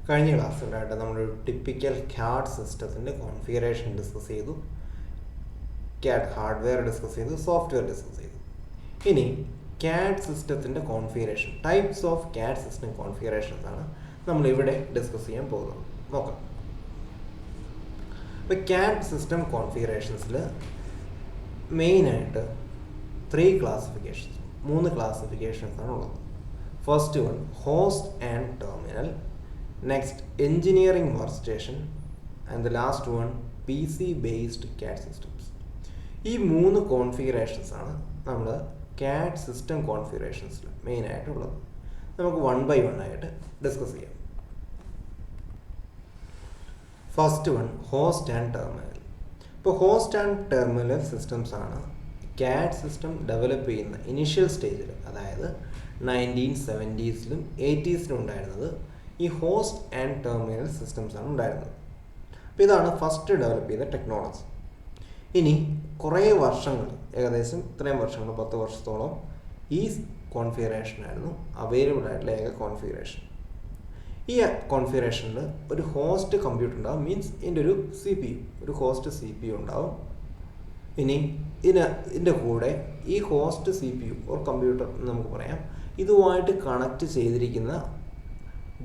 കഴിഞ്ഞ ക്ലാസ്സിലായിട്ട് നമ്മളൊരു typical CAD സിസ്റ്റത്തിൻ്റെ കോൺഫിഗറേഷൻ ഡിസ്കസ് ചെയ്തു, CAD ഹാർഡ്വെയർ ഡിസ്കസ് ചെയ്തു, സോഫ്റ്റ്വെയർ ഡിസ്കസ് ചെയ്തു. ഇനി CAD സിസ്റ്റത്തിൻ്റെ configuration, types of CAD system configurations ആണ് നമ്മളിവിടെ ഡിസ്കസ് ചെയ്യാൻ പോകുന്നത്. നോക്കാം. ഇപ്പോൾ CAD സിസ്റ്റം കോൺഫിഗറേഷൻസിൽ മെയിനായിട്ട് 3 ക്ലാസിഫിക്കേഷൻസ് ആണ് ഉള്ളത്. First one host and terminal, next engineering work station and the last one PC based CAD systems. ഈ 3 കോൺഫിഗറേഷൻസ് ആണ് നമ്മൾ CAD സിസ്റ്റം കോൺഫിഗറേഷൻസിൽ മെയിനായിട്ടുള്ളത്. നമുക്ക് 1 by 1 ആയിട്ട് ഡിസ്കസ് ചെയ്യാം. First one host and terminal. ഇപ്പോൾ ഹോസ്റ്റ് ആൻഡ് ടെർമിനൽ സിസ്റ്റംസ് ആണ് CAD system develop ചെയ്യുന്ന ഇനീഷ്യൽ സ്റ്റേജിൽ, അതായത് 1970s-ലും 80s-ലും ഉണ്ടായിരുന്നത് ഈ ഹോസ്റ്റ് ആൻഡ് ടെർമിനൽ സിസ്റ്റംസ് ആണ് ഉണ്ടായിരുന്നത്. അപ്പോൾ ഇതാണ് ഫസ്റ്റ് ഡെവലപ്പ് ചെയ്ത ടെക്നോളജി. ഇനി കുറേ വർഷങ്ങൾ, ഏകദേശം ഇത്രയും വർഷങ്ങൾ, 10 വർഷത്തോളം ഈ കോൺഫിഗറേഷനായിരുന്നു അവൈലബിൾ ആയിട്ടുള്ള ഏക കോൺഫിഗറേഷൻ. ഈ കോൺഫിഗറേഷനിൽ ഒരു ഹോസ്റ്റ് കമ്പ്യൂട്ടർ ഉണ്ടാവും, മീൻസ് ഇതിൻ്റെ ഒരു CPU, ഒരു ഹോസ്റ്റ് CPU ഉണ്ടാവും. ഇനി ഇതിൻ്റെ കൂടെ ഈ ഹോസ്റ്റ് CPU ഓർ കമ്പ്യൂട്ടർ എന്ന് നമുക്ക് പറയാം, ഇതുമായിട്ട് കണക്ട് ചെയ്തിരിക്കുന്ന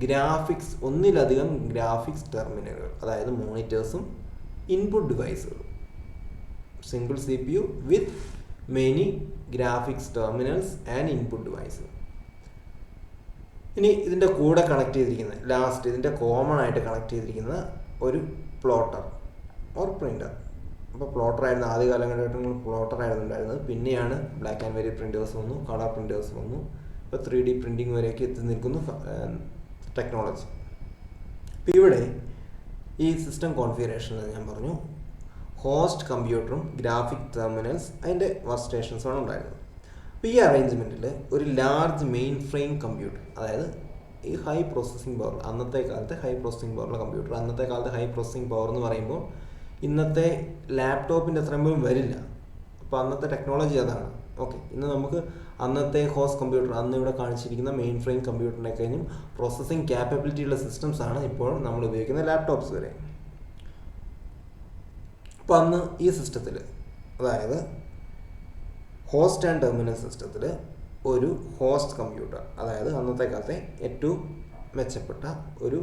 ഗ്രാഫിക്സ്, ഒന്നിലധികം ഗ്രാഫിക്സ് ടെർമിനലുകൾ, അതായത് മോണിറ്റേഴ്സും ഇൻപുട്ട് ഡിവൈസുകളും. Single CPU with many graphics terminals and input ഡിവൈസുകൾ. ഇനി ഇതിൻ്റെ കൂടെ കണക്ട് ചെയ്തിരിക്കുന്ന, ലാസ്റ്റ് ഇതിൻ്റെ കോമൺ ആയിട്ട് കണക്ട് ചെയ്തിരിക്കുന്ന ഒരു പ്ലോട്ടർ ഓർ പ്രിൻ്റർ. അപ്പോൾ പ്ലോട്ടർ ആയിരുന്നു ആദ്യ കാലഘട്ടങ്ങളിൽ, പ്ലോട്ടർ ആയിരുന്നു ഉണ്ടായിരുന്നത്. പിന്നെയാണ് ബ്ലാക്ക് ആൻഡ് വൈറ്റ് പ്രിൻറ്റേഴ്സ് വന്നു, കളർ പ്രിൻറ്റേഴ്സ് വന്നു, ഇപ്പോൾ 3D പ്രിൻറ്റിങ് വരെയൊക്കെ എത്തി നിൽക്കുന്നു ടെക്നോളജി. ഇപ്പോൾ ഇവിടെ ഈ സിസ്റ്റം കോൺഫിഗറേഷനിൽ ഞാൻ പറഞ്ഞു ഹോസ്റ്റ് കമ്പ്യൂട്ടറും ഗ്രാഫിക് ടെർമിനൽസ്, അതിൻ്റെ വർക്ക് സ്റ്റേഷൻസുമാണ് ഉണ്ടായിരുന്നത്. അപ്പോൾ ഈ അറേഞ്ച്മെൻറ്റിൽ ഒരു ലാർജ് മെയിൻ ഫ്രെയിം കമ്പ്യൂട്ടർ, അതായത് ഈ ഹൈ പ്രോസസ്സിംഗ് പവർ, അന്നത്തെ കാലത്തെ ഹൈ പ്രോസസ്സിംഗ് പവറുള്ള കമ്പ്യൂട്ടർ. അന്നത്തെ കാലത്തെ ഹൈ പ്രോസസ്സിംഗ് പവർ എന്ന് പറയുമ്പോൾ ഇന്നത്തെ ലാപ്ടോപ്പിൻ്റെ അത്രയും പോലും വരില്ല. അപ്പോൾ അന്നത്തെ ടെക്നോളജി അതാണ്. ഓക്കെ, ഇന്ന് നമുക്ക് അന്നത്തെ ഹോസ്റ്റ് കമ്പ്യൂട്ടർ, അന്ന് ഇവിടെ കാണിച്ചിരിക്കുന്ന മെയിൻ ഫ്രെയിം കമ്പ്യൂട്ടറിനെ കഴിഞ്ഞും പ്രോസസ്സിംഗ് ക്യാപ്പബിലിറ്റി ഉള്ള സിസ്റ്റംസ് ആണ് ഇപ്പോൾ നമ്മൾ ഉപയോഗിക്കുന്ന ലാപ്ടോപ്സ് വരെ. അപ്പോൾ അന്ന് ഈ സിസ്റ്റത്തിൽ, അതായത് ഹോസ്റ്റ് ആൻഡ് ടെർമിനൽ സിസ്റ്റത്തിൽ ഒരു ഹോസ്റ്റ് കമ്പ്യൂട്ടർ, അതായത് അന്നത്തെ കാലത്തെ ഏറ്റവും മെച്ചപ്പെട്ട ഒരു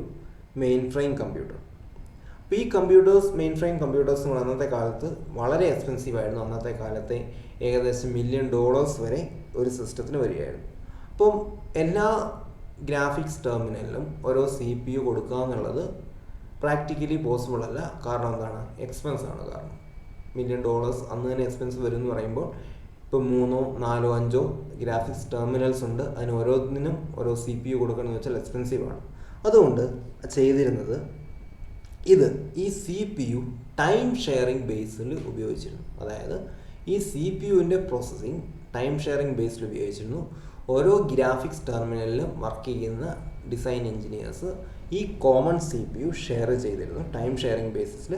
മെയിൻ ഫ്രെയിം കമ്പ്യൂട്ടർ. അപ്പോൾ ഈ കമ്പ്യൂട്ടേഴ്സ്, മെയിൻ ഫ്രെയിം കമ്പ്യൂട്ടേഴ്സ് അന്നത്തെ കാലത്ത് വളരെ എക്സ്പെൻസീവ് ആയിരുന്നു. അന്നത്തെ കാലത്തെ ഏകദേശം $1 million വരെ ഒരു സിസ്റ്റത്തിന് വരികയായിരുന്നു. അപ്പം എല്ലാ ഗ്രാഫിക്സ് ടെർമിനലിലും ഓരോ CPU കൊടുക്കുക എന്നുള്ളത് പ്രാക്ടിക്കലി പോസിബിൾ അല്ല. കാരണം എന്താണ്? എക്സ്പെൻസ് ആണ്. കാരണം $1 million അന്ന് തന്നെ എക്സ്പെൻസ് വരും എന്ന് പറയുമ്പോൾ, ഇപ്പോൾ 3, 4, 5 ഗ്രാഫിക്സ് ടെർമിനൽസ് ഉണ്ട്, അതിന് ഓരോന്നിനും ഓരോ CPU കൊടുക്കണമെന്ന് വെച്ചാൽ എക്സ്പെൻസീവ് ആണ്. അതുകൊണ്ട് ചെയ്തിരുന്നത് ഈ CPU ടൈം ഷെയറിംഗ് ബേസിൽ ഉപയോഗിച്ചിരുന്നു. അതായത് ഈ CPUവിൻ്റെ പ്രോസസ്സിങ് ടൈം ഷെയറിംഗ് ബേസിൽ ഉപയോഗിച്ചിരുന്നു. ഓരോ ഗ്രാഫിക്സ് ടെർമിനലിലും വർക്ക് ചെയ്യുന്ന ഡിസൈൻ എഞ്ചിനീയേഴ്സ് ഈ കോമൺ CPU ഷെയർ ചെയ്തിരുന്നു, ടൈം ഷെയറിംഗ് ബേസിസിൽ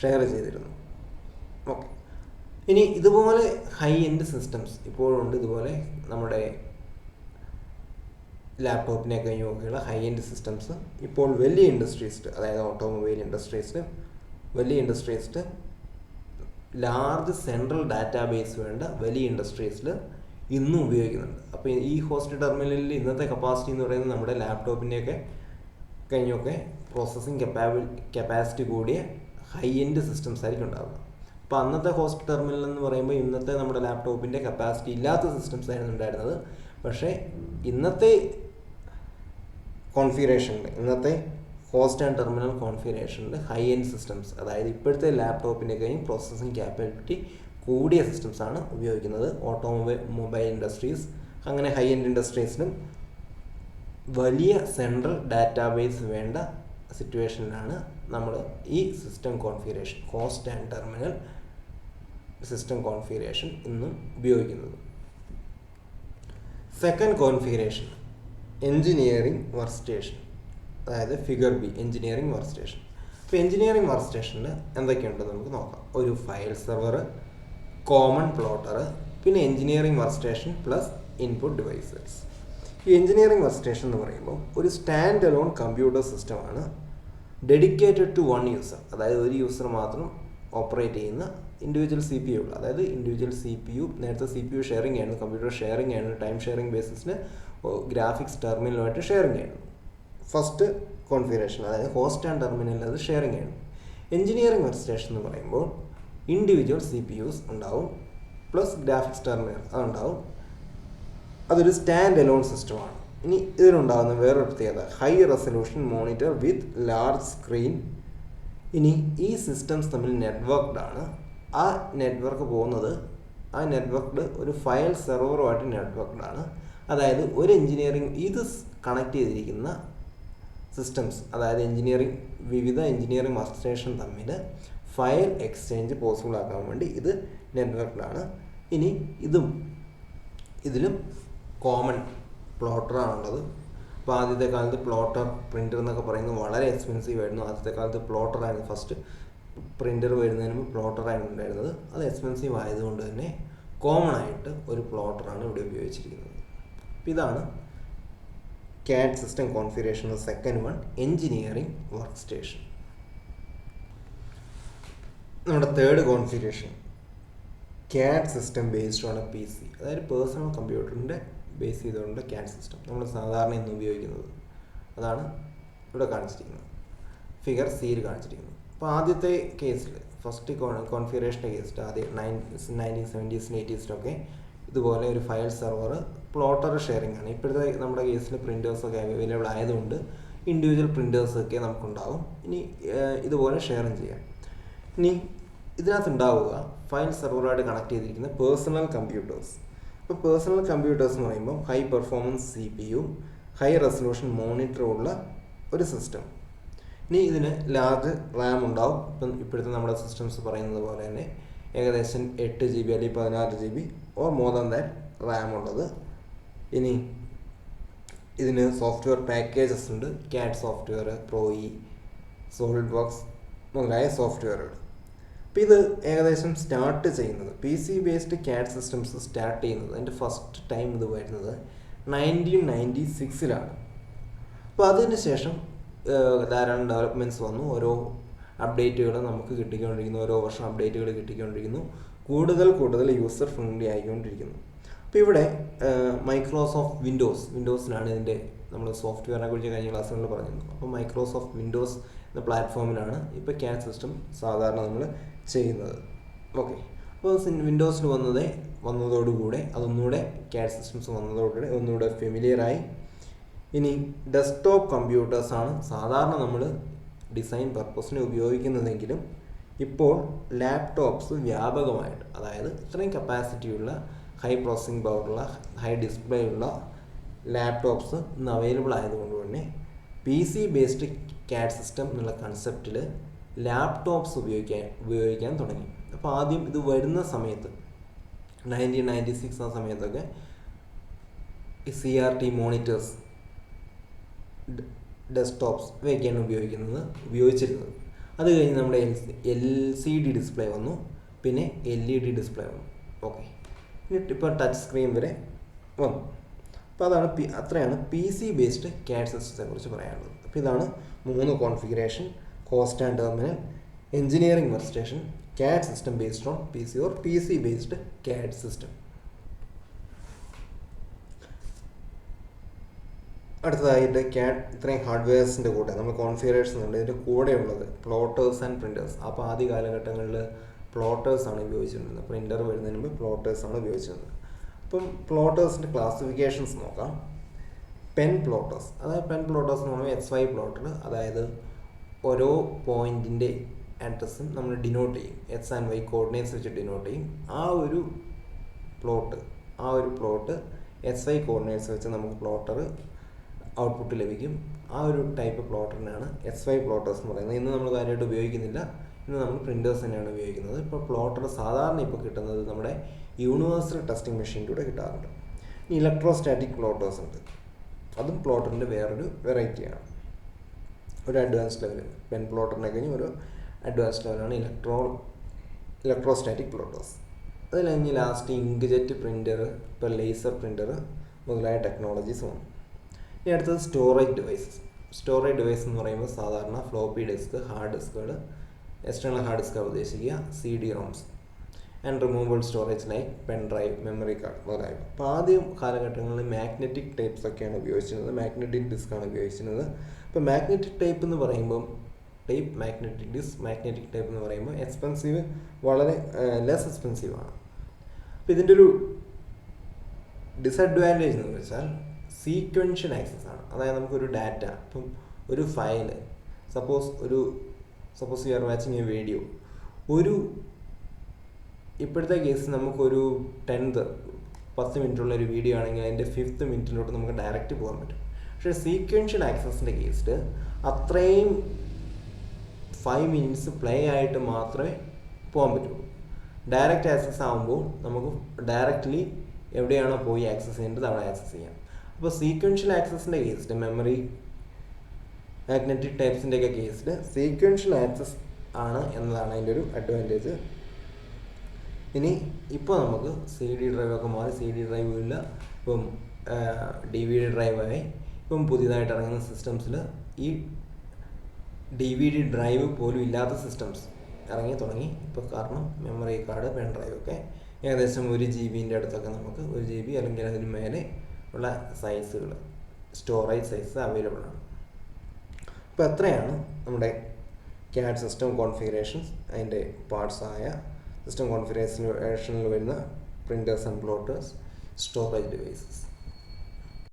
ഷെയർ ചെയ്തിരുന്നു. ഓക്കെ, ഇനി ഇതുപോലെ ഹൈ എൻഡ് സിസ്റ്റംസ് ഇപ്പോഴുണ്ട്. ഇതുപോലെ നമ്മുടെ ലാപ്ടോപ്പിനെ കഴിഞ്ഞൊക്കെയുള്ള ഹൈ എൻഡ് സിസ്റ്റംസ് ഇപ്പോൾ വലിയ ഇൻഡസ്ട്രീസിൽ, അതായത് ഓട്ടോമൊബൈൽ ഇൻഡസ്ട്രീസിൽ, വലിയ ഇൻഡസ്ട്രീസിൽ, ലാർജ് സെൻട്രൽ ഡാറ്റാബേസ് വേണ്ട വലിയ ഇൻഡസ്ട്രീസിൽ ഇന്നും ഉപയോഗിക്കുന്നുണ്ട്. അപ്പോൾ ഈ ഹോസ്റ്റ് ടെർമിനലിൽ ഇന്നത്തെ കപ്പാസിറ്റി എന്ന് പറയുന്നത് നമ്മുടെ ലാപ്ടോപ്പിൻ്റെയൊക്കെ കഴിഞ്ഞൊക്കെ പ്രോസസ്സിങ് കപ്പാസിറ്റി കൂടിയ ഹൈ എൻഡ് സിസ്റ്റംസ് ആയിരിക്കും ഉണ്ടാവുക. അപ്പോൾ അന്നത്തെ ഹോസ്റ്റ് ടെർമിനൽ എന്ന് പറയുമ്പോൾ ഇന്നത്തെ നമ്മുടെ ലാപ്ടോപ്പിൻ്റെ കപ്പാസിറ്റി ഇല്ലാത്ത സിസ്റ്റംസ് ആയിരുന്നു ഉണ്ടായിരുന്നത്. പക്ഷേ ഇന്നത്തെ കോൺഫിഗറേഷനിൽ, ഇന്നത്തെ ഹോസ്റ്റ് ആൻഡ് ടെർമിനൽ കോൺഫിഗറേഷനിൽ ഹൈ എൻഡ് സിസ്റ്റംസ്, അതായത് ഇപ്പോഴത്തെ ലാപ്ടോപ്പിൻ്റെ കഴിഞ്ഞ് പ്രോസസ്സിംഗ് ക്യാപ്പബിലിറ്റി കൂടിയ സിസ്റ്റംസ് ആണ് ഉപയോഗിക്കുന്നത്. മൊബൈൽ ഇൻഡസ്ട്രീസ്, അങ്ങനെ ഹൈ എൻഡ് ഇൻഡസ്ട്രീസിലും വലിയ സെൻട്രൽ ഡാറ്റാബേസ് വേണ്ട സിറ്റുവേഷനിലാണ് നമ്മൾ ഈ system configuration, host and terminal system configuration ഇന്നും ഉപയോഗിക്കുന്നത്. Second configuration engineering work station, അതായത് figure B, engineering work station. ഇപ്പോൾ എഞ്ചിനീയറിംഗ് വർക്ക് സ്റ്റേഷനിൽ എന്തൊക്കെയുണ്ടെന്ന് നമുക്ക് നോക്കാം. ഒരു ഫയൽ സെർവർ, കോമൺ പ്ലോട്ടർ, പിന്നെ engineering work station plus input devices. ഈ എഞ്ചിനീയറിംഗ് വർക്ക് സ്റ്റേഷൻ എന്ന് പറയുമ്പോൾ ഒരു സ്റ്റാൻഡ് അലോൺ കമ്പ്യൂട്ടർ സിസ്റ്റമാണ് ഡെഡിക്കേറ്റഡ് ടു വൺ യൂസർ, അതായത് ഒരു യൂസർ മാത്രം ഓപ്പറേറ്റ് ചെയ്യുന്ന ഇൻഡിവിജ്വൽ സി പി യു ഉള്ള, അതായത് ഇൻഡിവിജ്വൽ സി പി യു നേരത്തെ സി പി യു ഷെയറിംഗ് ആയിരുന്നു, കമ്പ്യൂട്ടർ ഷെയറിംഗ് ആയിരുന്നു, ടൈം ഷെയറിംഗ് ബേസിസിന് ഗ്രാഫിക്സ് ടെർമിനലുമായിട്ട് ഷെയറിംഗ് ആയിരുന്നു ഫസ്റ്റ് കോൺഫിഗറേഷൻ, അതായത് ഹോസ്റ്റ് ആൻഡ് ടെർമിനൽ അത് ഷെയറിംഗ് ആയിരുന്നു. എഞ്ചിനീയറിംഗ് വർക്ക് സ്റ്റേഷൻ എന്ന് പറയുമ്പോൾ ഇൻഡിവിജ്വൽ സി പി യുസ് ഉണ്ടാവും പ്ലസ് ഗ്രാഫിക്സ് ടെർമിനൽ അതുണ്ടാവും. അതൊരു സ്റ്റാൻഡ് അലോൺ സിസ്റ്റമാണ്. ഇനി ഇതിനുണ്ടാകുന്ന വേറൊരു പ്രത്യേകത ഹൈ റെസൊല്യൂഷൻ മോണിറ്റർ വിത്ത് ലാർജ് സ്ക്രീൻ. ഇനി ഈ സിസ്റ്റംസ് തമ്മിൽ നെറ്റ്വർക്ക്ഡ് ആണ്. ആ നെറ്റ്വർക്ക് പോകുന്നത് ആ നെറ്റ്വർക്ക്ഡ് ഒരു ഫയൽ സെർവറുമായിട്ട് നെറ്റ്വർക്ക്ഡ് ആണ്. അതായത് ഒരു എഞ്ചിനീയറിംഗ് ഇത് കണക്ട് ചെയ്തിരിക്കുന്ന സിസ്റ്റംസ്, അതായത് വിവിധ എഞ്ചിനീയറിംഗ് വർക്ക് സ്റ്റേഷൻ തമ്മിൽ ഫയൽ എക്സ്ചേഞ്ച് പോസിബിൾ ആക്കാൻ വേണ്ടി ഇത് നെറ്റ്വർക്ക്ഡ് ആണ്. ഇനി ഇതിലും കോമൺ പ്ലോട്ടറാണുള്ളത്. അപ്പോൾ ആദ്യത്തെ കാലത്ത് പ്ലോട്ടർ പ്രിൻ്റർ എന്നൊക്കെ പറയുന്നത് വളരെ എക്സ്പെൻസീവ് ആയിരുന്നു. ആദ്യത്തെ കാലത്ത് പ്ലോട്ടറായിരുന്നു ഫസ്റ്റ് പ്രിൻ്റർ വരുന്നതിന് മുമ്പ് പ്ലോട്ടറായിരുന്നു ഉണ്ടായിരുന്നത്. അത് എക്സ്പെൻസീവ് ആയതുകൊണ്ട് തന്നെ കോമൺ ആയിട്ട് ഒരു പ്ലോട്ടറാണ് ഇവിടെ ഉപയോഗിച്ചിരിക്കുന്നത്. അപ്പോൾ ഇതാണ് CAD system configuration. Second one engineering work station. നമ്മുടെ third configuration CAD system based on a PC, അതായത് പേഴ്സണൽ കമ്പ്യൂട്ടറിൻ്റെ ബേസ് ചെയ്തുകൊണ്ട് CAD സിസ്റ്റം നമ്മൾ സാധാരണ ഇന്ന് ഉപയോഗിക്കുന്നത്. അതാണ് ഇവിടെ കാണിച്ചിരിക്കുന്നത്, ഫിഗർ സിയിൽ കാണിച്ചിരിക്കുന്നത്. അപ്പോൾ ആദ്യത്തെ കേസിൽ ഫസ്റ്റ് കോൺഫിഗറേഷൻ്റെ കേസിൽ ആദ്യം 1970s 80s ഇതുപോലെ ഒരു ഫയൽ സെർവർ പ്ലോട്ടർ ഷെയറിംഗ് ആണ്. ഇപ്പോഴത്തെ നമ്മുടെ കേസിൽ പ്രിൻറ്റേഴ്സൊക്കെ അവൈലബിൾ ആയതുകൊണ്ട് ഇൻഡിവിജ്വൽ പ്രിൻറ്റേഴ്സൊക്കെ നമുക്കുണ്ടാവും. ഇനി ഇതുപോലെ ഷെയറിങ് ചെയ്യാം. ഇനി ഇതിനകത്ത് ഉണ്ടാവുക ഫയൽ സെർവറുമായിട്ട് കണക്ട് ചെയ്തിരിക്കുന്ന പേഴ്സണൽ കമ്പ്യൂട്ടേഴ്സ്. ഇപ്പോൾ പേഴ്സണൽ കമ്പ്യൂട്ടേഴ്സ് എന്ന് പറയുമ്പോൾ high performance C P U, high resolution monitor ഉള്ള ഒരു സിസ്റ്റം. ഇനി ഇതിന് ലാർജ് റാം ഉണ്ടാവും. ഇപ്പോഴത്തെ നമ്മുടെ സിസ്റ്റംസ് പറയുന്നത് പോലെ തന്നെ ഏകദേശം 8 GB അല്ലെങ്കിൽ 16 GB or more than that Ram ഉള്ളത്. ഇനി ഇതിന് സോഫ്റ്റ്വെയർ പാക്കേജസ് ഉണ്ട്, CAD software, ProE, solid works മുതലായ സോഫ്റ്റ്വെയറുകൾ. അപ്പോൾ ഇത് ഏകദേശം സ്റ്റാർട്ട് ചെയ്യുന്നത് PC based CAD systems start ചെയ്യുന്നത് അതിൻ്റെ ഫസ്റ്റ് ടൈം ഇത് വരുന്നത് 1996-ലാണ്. അപ്പോൾ അതിന് ശേഷം ധാരാളം ഡെവലപ്മെൻറ്റ്സ് വന്നു. ഓരോ അപ്ഡേറ്റുകൾ നമുക്ക് കിട്ടിക്കൊണ്ടിരിക്കുന്നു, ഓരോ വർഷം അപ്ഡേറ്റുകൾ കിട്ടിക്കൊണ്ടിരിക്കുന്നു, കൂടുതൽ യൂസർ ഫ്രണ്ട്ലി ആയിക്കൊണ്ടിരിക്കുന്നു. അപ്പോൾ ഇവിടെ മൈക്രോസോഫ്റ്റ് വിൻഡോസിനാണ് ഇതിൻ്റെ നമ്മൾ സോഫ്റ്റ്വെയറിനെ കുറിച്ച് കഴിഞ്ഞ ക്ലാസ്സുകളിൽ പറഞ്ഞിരുന്നു. അപ്പോൾ മൈക്രോസോഫ്റ്റ് വിൻഡോസ് എന്ന പ്ലാറ്റ്ഫോമിലാണ് ഇപ്പോൾ CAD സിസ്റ്റം സാധാരണ നമ്മൾ ചെയ്യുന്നത്. ഓക്കെ, അപ്പോൾ വിൻഡോസിൽ വന്നതോടുകൂടെ അതൊന്നുകൂടെ CAD സിസ്റ്റംസ് വന്നതോടുകൂടെ ഒന്നുകൂടെ ഫെമിലിയറായി. ഇനി ഡെസ്ക്ടോപ്പ് കമ്പ്യൂട്ടേഴ്സാണ് സാധാരണ നമ്മൾ ഡിസൈൻ പർപ്പസിന് ഉപയോഗിക്കുന്നതെങ്കിലും ഇപ്പോൾ ലാപ്ടോപ്സ് വ്യാപകമായിട്ട്, അതായത് ഇത്രയും കപ്പാസിറ്റിയുള്ള ഹൈ പ്രോസസ്സിംഗ് പവറുള്ള ഹൈ ഡിസ്പ്ലേ ഉള്ള ലാപ്ടോപ്സ് ഇന്ന് അവൈലബിൾ ആയതുകൊണ്ട് തന്നെ PC ബേസ്ഡ് CAD സിസ്റ്റം എന്നുള്ള കൺസെപ്റ്റിൽ ലാപ്ടോപ്സ് ഉപയോഗിക്കാൻ തുടങ്ങി. അപ്പോൾ ആദ്യം ഇത് വരുന്ന സമയത്ത് 1996 ആ സമയത്തൊക്കെ CRT മോണിറ്റേഴ്സ് ഡെസ്ക്ടോപ്സ് ഇവയൊക്കെയാണ് ഉപയോഗിച്ചിരുന്നത്. അത് കഴിഞ്ഞ് നമ്മുടെ LCD ഡിസ്പ്ലേ വന്നു, പിന്നെ LED ഡിസ്പ്ലേ വന്നു. ഓക്കെ, ഇപ്പോൾ ടച്ച് സ്ക്രീൻ വരെ വന്നു. അപ്പോൾ അത്രയാണ് PC ബേസ്ഡ് CAD സിസ്റ്റത്തെ കുറിച്ച് പറയാനുള്ളത്. അപ്പോൾ ഇതാണ് 3 configuration: host and terminal, engineering work station, CAD system based on PC or PC based CAD system. അടുത്തതായിട്ട് CAD ഇത്രയും ഹാർഡ്വെയർസിൻ്റെ കൂടെ നമ്മൾ കോൺഫിഗറേഷൻ ഉണ്ട്, ഇതിൻ്റെ കൂടെയുള്ളത് പ്ലോട്ടേഴ്സ് ആൻഡ് പ്രിൻറ്റേഴ്സ്. അപ്പോൾ ആദ്യ കാലഘട്ടങ്ങളിൽ പ്ലോട്ടേഴ്സാണ് ഉപയോഗിച്ചിരുന്നത്. പ്രിൻ്റർ വരുന്നതിന് മുമ്പ് പ്ലോട്ടേഴ്സാണ് ഉപയോഗിച്ചിരുന്നത്. അപ്പം പ്ലോട്ടേഴ്സിൻ്റെ ക്ലാസിഫിക്കേഷൻസ് നോക്കാം. പെൻ പ്ലോട്ടേഴ്സ്, അതായത് പെൻ പ്ലോട്ടേഴ്സ് എന്ന് പറയുമ്പോൾ XY പ്ലോട്ടർ, അതായത് ഓരോ പോയിൻറ്റിൻ്റെ അഡ്രസ്സും നമ്മൾ ഡിനോട്ട് ചെയ്യും, X and Y കോർഡിനേറ്റ്സ് വെച്ച് ഡിനോട്ട് ചെയ്യും. ആ ഒരു പ്ലോട്ട് XY കോർഡിനേറ്റ്സ് വെച്ച് നമുക്ക് പ്ലോട്ടർ ഔട്ട്പുട്ട് ലഭിക്കും. ആ ഒരു ടൈപ്പ് പ്ലോട്ടറിനാണ് XY പ്ലോട്ടേഴ്സ് എന്ന് പറയുന്നത്. ഇന്ന് നമ്മൾ കാര്യമായിട്ട് ഉപയോഗിക്കുന്നില്ല, ഇന്ന് നമ്മൾ പ്രിൻറ്റേഴ്സ് തന്നെയാണ് ഉപയോഗിക്കുന്നത്. ഇപ്പോൾ പ്ലോട്ടർ സാധാരണ ഇപ്പോൾ കിട്ടുന്നത് നമ്മുടെ യൂണിവേഴ്സൽ ടെസ്റ്റിംഗ് മെഷീനിലൂടെ കിട്ടാറുണ്ട്. ഇനി ഇലക്ട്രോസ്റ്റാറ്റിക് പ്ലോട്ടേഴ്സ് ഉണ്ട്, അതും പ്ലോട്ടറിൻ്റെ വേറൊരു വെറൈറ്റിയാണ്, ഒരു അഡ്വാൻസ് ലെവൽ. പെൻ പ്ലോട്ടറിനെ കഴിഞ്ഞ് ഒരു അഡ്വാൻസ് ലെവലാണ് ഇലക്ട്രോസ്റ്റാറ്റിക് പ്ലോട്ടേഴ്സ്. അത് കഴിഞ്ഞ് ലാസ്റ്റ് ഇങ്ക് ജെറ്റ് പ്രിൻ്റർ, ഇപ്പോൾ ലേസർ പ്രിൻ്റർ മുതലായ ടെക്നോളജീസ് വന്നു. ഇനി അടുത്തത് സ്റ്റോറേജ് ഡിവൈസസ്. സ്റ്റോറേജ് ഡിവൈസ് എന്ന് പറയുമ്പോൾ സാധാരണ ഫ്ലോപ്പി ഡിസ്ക്, ഹാർഡ് ഡിസ്കുകൾ, എക്സ്റ്റേണൽ ഹാർഡ് ഡിസ്ക് ഉദ്ദേശിക്കുക, CD-ROMs and removable storage like pen drive, memory card മുതലായവ. അപ്പോൾ ആദ്യം കാലഘട്ടങ്ങളിൽ മാഗ്നറ്റിക് ടൈപ്സ് ഒക്കെയാണ് ഉപയോഗിച്ചിരുന്നത്, മാഗ്നറ്റിക് ഡിസ്ക്കാണ് ഉപയോഗിച്ചിരുന്നത്. ഇപ്പോൾ മാഗ്നറ്റിക് ടൈപ്പ് എന്ന് പറയുമ്പം മാഗ്നറ്റിക് ഡിസ്ക്, മാഗ്നറ്റിക് ടൈപ്പ് എന്ന് പറയുമ്പോൾ എക്സ്പെൻസീവ്, വളരെ ലെസ് എക്സ്പെൻസീവ് ആണ്. അപ്പോൾ ഇതിൻ്റെ ഒരു ഡിസഡ്വാൻറ്റേജ് എന്ന് വെച്ചാൽ സീക്വൻഷ്യൽ ആക്സസ് ആണ്. അതായത് നമുക്കൊരു ഡാറ്റ, ഇപ്പം ഒരു file, suppose you are watching A video, ഇപ്പോഴത്തെ കേസ് നമുക്കൊരു 10 മിനിറ്റുള്ള ഒരു വീഡിയോ ആണെങ്കിൽ അതിൻ്റെ 5th മിനിറ്റിലോട്ട് നമുക്ക് ഡയറക്റ്റ് പോകാൻ പറ്റും. പക്ഷേ സീക്വൻഷ്യൽ ആക്സസിൻ്റെ കേസിൽ അത്രയും 5 മിനിറ്റ്സ് പ്ലേ ആയിട്ട് മാത്രമേ പോകാൻ പറ്റുള്ളൂ. ഡയറക്റ്റ് ആക്സസ് ആകുമ്പോൾ നമുക്ക് ഡയറക്റ്റ്ലി എവിടെയാണോ പോയി ആക്സസ് ചെയ്യേണ്ടത് അവിടെ ആക്സസ് ചെയ്യാം. അപ്പോൾ സീക്വൻഷ്യൽ ആക്സസിൻ്റെ കേസിൽ, മെമ്മറി മാഗ്നറ്റിക് ടൈപ്സിൻ്റെയൊക്കെ കേസിൽ സീക്വൻഷ്യൽ ആക്സസ് ആണ് എന്നതാണ് അതിൻ്റെ ഒരു അഡ്വാൻറ്റേജ്. ഇനി ഇപ്പോൾ നമുക്ക് CD ഡ്രൈവൊക്കെ മാറി, CD ഡ്രൈവും ഇല്ല, ഇപ്പം DVD ഡ്രൈവായി. ഇപ്പം പുതിയതായിട്ട് ഇറങ്ങുന്ന സിസ്റ്റംസിൽ ഈ DVD ഡ്രൈവ് പോലും ഇല്ലാത്ത സിസ്റ്റംസ് ഇറങ്ങി തുടങ്ങി ഇപ്പോൾ. കാരണം മെമ്മറി കാർഡ്, പെൻ ഡ്രൈവ് ഒക്കെ ഏകദേശം 1 GB അടുത്തൊക്കെ നമുക്ക് 1 GB അല്ലെങ്കിൽ അതിന് മേലെ ഉള്ള സൈസുകൾ, സ്റ്റോറേജ് സൈസ് അവൈലബിൾ ആണ്. അപ്പോൾ എത്രയാണ് നമ്മുടെ CAD സിസ്റ്റം കോൺഫിഗറേഷൻസ്, അതിൻ്റെ പാർട്സായ സിസ്റ്റം കോൺഫിഗറേഷനിൽ വരുന്ന printers and plotters, storage devices.